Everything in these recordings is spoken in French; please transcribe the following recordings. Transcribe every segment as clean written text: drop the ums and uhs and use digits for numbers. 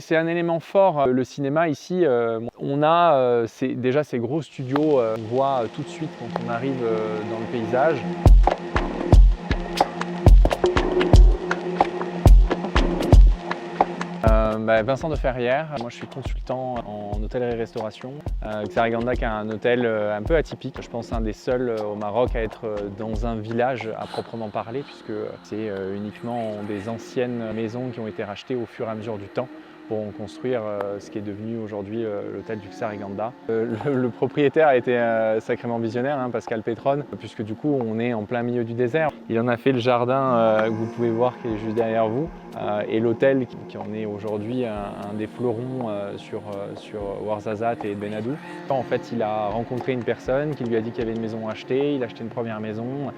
C'est un élément fort, le cinéma ici. On a déjà ces gros studios, on voit tout de suite quand on arrive dans le paysage. Vincent de Ferrière, moi je suis consultant en hôtellerie-restauration. Xaraganda qui est un hôtel un peu atypique, je pense un des seuls au Maroc à être dans un village à proprement parler, puisque c'est uniquement des anciennes maisons qui ont été rachetées au fur et à mesure du temps pour en construire ce qui est devenu aujourd'hui l'hôtel du Xaraganda. Le propriétaire a été sacrément visionnaire, Pascal Pétronne, puisque du coup on est en plein milieu du désert. Il en a fait le jardin que vous pouvez voir qui est juste derrière vous, et l'hôtel qui en est aujourd'hui un des fleurons sur Ouarzazate et Benadou. En fait, il a rencontré une personne qui lui a dit qu'il y avait une maison à acheter, il a acheté une première maison.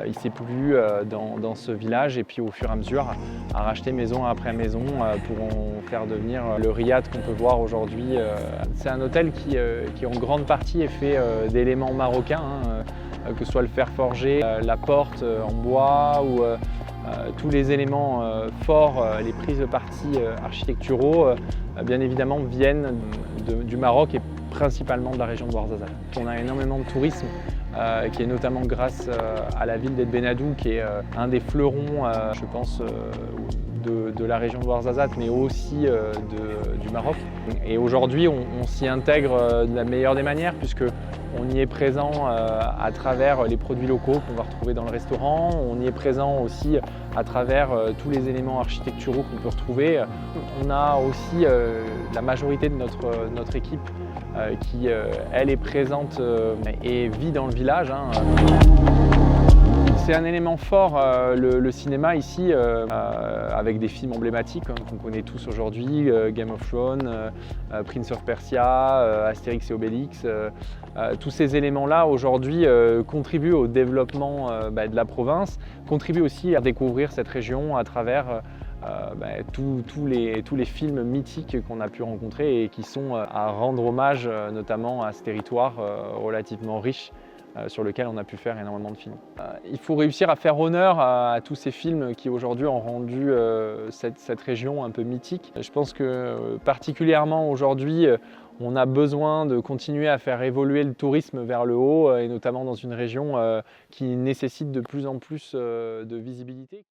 Il s'est plu dans ce village et puis au fur et à mesure a racheté maison après maison pour en faire devenir le riad qu'on peut voir aujourd'hui. C'est un hôtel qui en grande partie est fait d'éléments marocains, que ce soit le fer forgé, la porte en bois ou tous les éléments forts, les prises de partie architecturaux, bien évidemment viennent du Maroc et principalement de la région de Ouarzazate. On a énormément de tourisme, qui est notamment grâce à la ville d'Ed Benadou, qui est un des fleurons, je pense, de la région de Ouarzazate, mais aussi du Maroc. Et aujourd'hui, on s'y intègre de la meilleure des manières, puisque on y est présent à travers les produits locaux qu'on va retrouver dans le restaurant. On y est présent aussi à travers tous les éléments architecturaux qu'on peut retrouver. On a aussi la majorité de notre équipe qui, elle, est présente et vit dans le village. C'est un élément fort, le cinéma ici, avec des films emblématiques qu'on connaît tous aujourd'hui, Game of Thrones, Prince of Persia, Astérix et Obélix. Tous ces éléments-là aujourd'hui contribuent au développement de la province, contribuent aussi à découvrir cette région à travers tous les films mythiques qu'on a pu rencontrer et qui sont à rendre hommage notamment à ce territoire relativement riche sur lequel on a pu faire énormément de films. Il faut réussir à faire honneur à tous ces films qui aujourd'hui ont rendu cette région un peu mythique. Je pense que particulièrement aujourd'hui, on a besoin de continuer à faire évoluer le tourisme vers le haut, et notamment dans une région qui nécessite de plus en plus de visibilité.